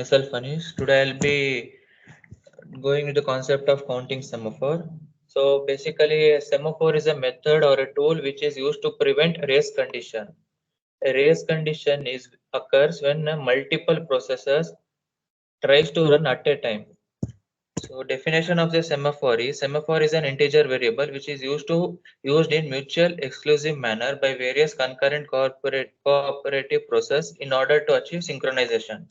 Myself Anish. Today I'll be going with the concept of counting semaphore. So basically a semaphore is a method or a tool which is used to prevent race condition. A race condition is occurs when multiple processes tries to run at a time. So definition of the semaphore is an integer variable which is used in mutual exclusive manner by various concurrent cooperative process in order to achieve synchronization.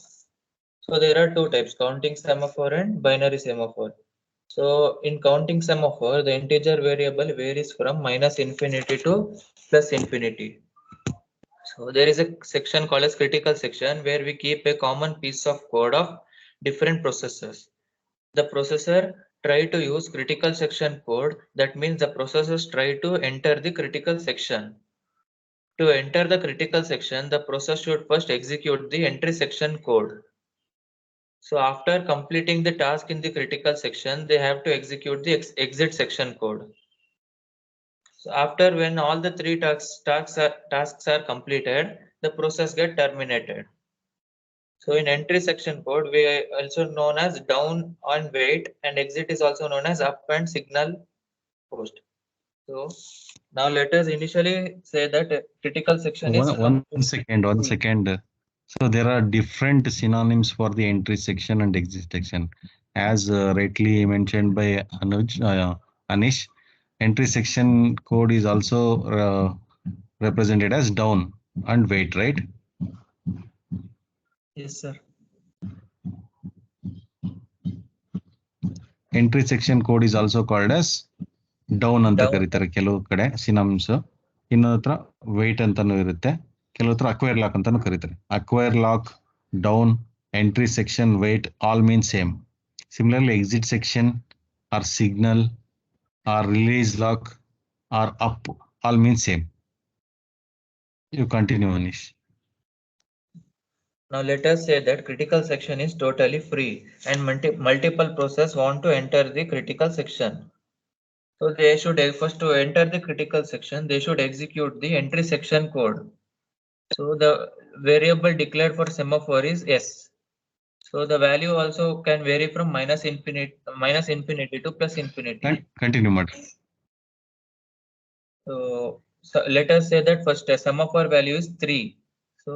So there are two types, counting semaphore and binary semaphore. So in counting semaphore, the integer variable varies from minus infinity to plus infinity. So there is a section called as critical section where we keep a common piece of code of different processors. The processor try to use critical section code. That means the processors try to enter the critical section. To enter the critical section, the process should first execute the entry section code. So after completing the task in the critical section, they have to execute the exit section code. So after when all the three tasks are completed, the process get terminated. So in entry section code, we also known as down and wait, and exit is also known as up and signal post. So now let us initially say that critical section is One second. So there are different synonyms for the entry section and exit section. As rightly mentioned by Anish, entry section code is also represented as down and wait, right? yes, sir. Entry section code is also called as down ಅಂತ Down. ಕರೀತಾರೆ ಕೆಲವು ಕಡೆ ಸಿನಾಮ್ಸ್. ಇನ್ನೊಂದು ಹತ್ರ weight ಅಂತಾನು ಇರುತ್ತೆ, ಕೆಲವು ಹತ್ರ ಅಕ್ವೈರ್ ಲಾಕ್ ಅಂತಾನು ಕರೀತಾರೆ. Acquire lock, down, entry section, wait all mean same. Similarly exit section or signal or release lock or up all mean same. You continue Anish. Now let us say that critical section is totally free and multiple process want to enter the critical section. So they should first to enter the critical section, they should execute the entry section code. So the variable declared for semaphore is S. So the value also can vary from minus infinity to plus infinity. Continue ಮಾಡಿ. So let us say that first semaphore value is 3. So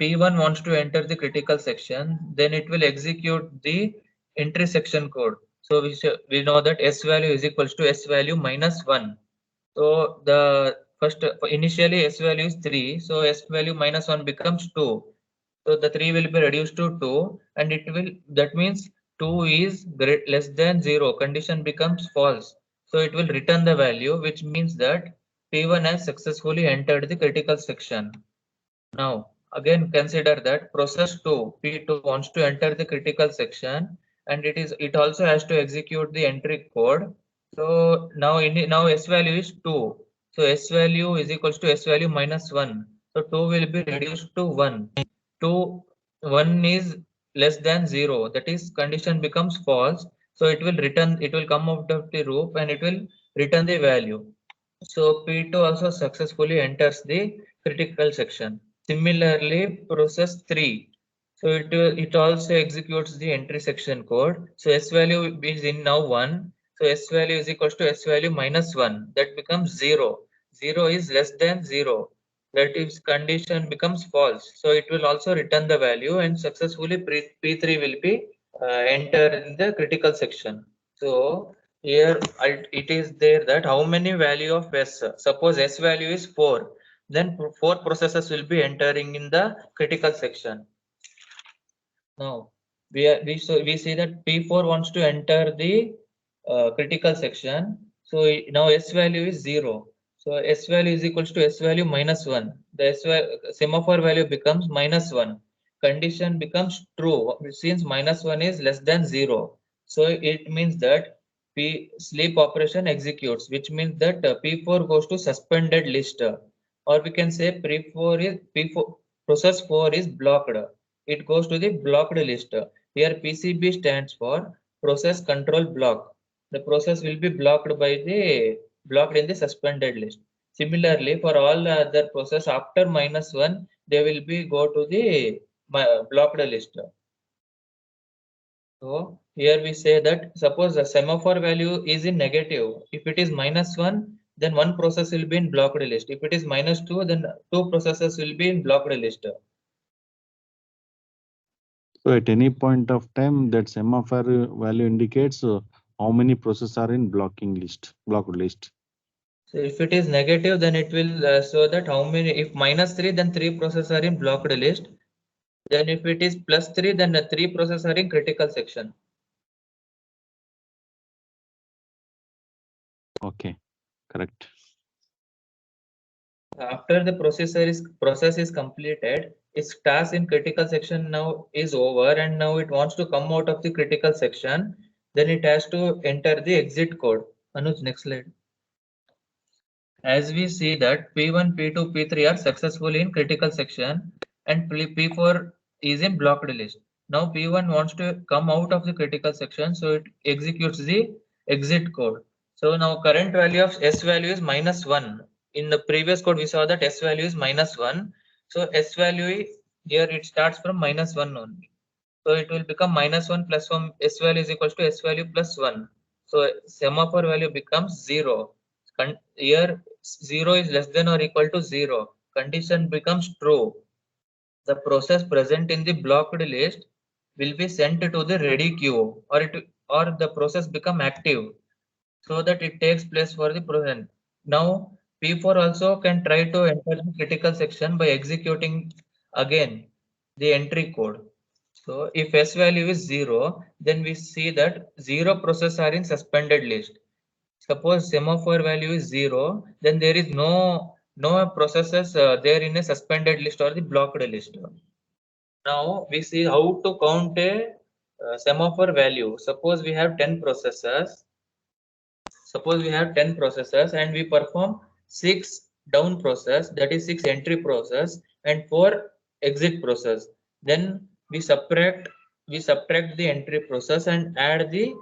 P1 wants to enter the critical section, then it will execute the entry section code. So we know that S value is equals to S value minus 1. So the first initially S value is 3. So S value minus 1 becomes 2. So the 3 will be reduced to 2 and it will, that means 2 is less than 0. Condition becomes false. So it will return the value, which means that P1 has successfully entered the critical section. Now again consider that process 2 P2 wants to enter the critical section and it also has to execute the entry code. So now S value is 2. So S value is equals to S value minus 1. So 2 will be reduced to 1. 2 1 is less than 0. That is condition becomes false. So it will come out of the loop and it will return the value. So P2 also successfully enters the critical section. Similarly, process 3. So it also executes the entry section code. So S value is in now 1. So S value is equals to S value minus 1. That becomes 0. 0 is less than 0. That is condition becomes false. So it will also return the value and successfully P3 will be enter in the critical section. So here it is there that how many value of S. Suppose S value is 4. Then 4 processes will be entering in the critical section. Now we see that P4 wants to enter the critical section. So now S value is 0. So S value is equals to S value minus 1. The semaphore value becomes minus 1. Condition becomes true since minus 1 is less than 0. So it means that sleep operation executes, which means that P4 goes to suspended list, or we can say P4 process 4 is blocked. It goes to the blocked list. Here PCB stands for process control block. The process will be blocked in the suspended list. Similarly, for all the other process after minus 1, they will be go to the blocked list. So here we say that suppose the semaphore value is in negative. If it is -1, then one process will be in blocked list. If it is -2, then two processes will be in blocked list. So at any point of time, that semaphore value indicates how many processes are in blocked list. So if it is negative, then it will show that how many. If -3, then 3 processes are in blocked list. Then if it is +3, then the 3 processes are in critical section. Okay, correct. After the process is completed, its task in critical section now is over, and now it wants to come out of the critical section. Then it has to enter the exit code. Anuj, next slide. As we see that P1, P2, P3 are successfully in critical section, and P4 is in blocked list. Now P1 wants to come out of the critical section, so it executes the exit code. So now current value of S value is -1. In the previous code, we saw that S value is -1. So S value here it starts from -1 only. So it will become -1 plus 1. S value is equals to S value plus 1. So semaphore value becomes 0. Here 0 is less than or equal to 0. Condition becomes true. The process present in the blocked list will be sent to the ready queue, or the process become active, so that it takes place for the present. Now P4 also can try to enter the critical section by executing again the entry code. So if S value is 0, then we see that 0 processes are in suspended list. Suppose semaphore value is 0, then there is no processes there in a suspended list or the blocked list. Now we see how to count a semaphore value. Suppose we have 10 processes. Suppose we have 10 processes and we perform 6 down process, that is 6 entry process, and 4 exit process. Then we subtract the entry process and add the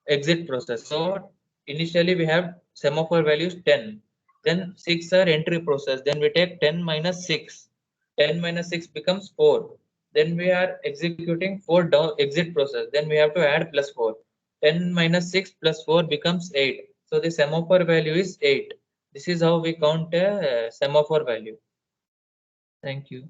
exit process. So initially we have semaphore values 10. Then 6 are entry process. Then we take 10 minus 6. 10 minus 6 becomes 4. Then we are executing 4 down exit process. Then we have to add plus 4. 10 minus 6 plus 4 becomes 8. So the semaphore value is 8. This is how we count a semaphore value. Thank you.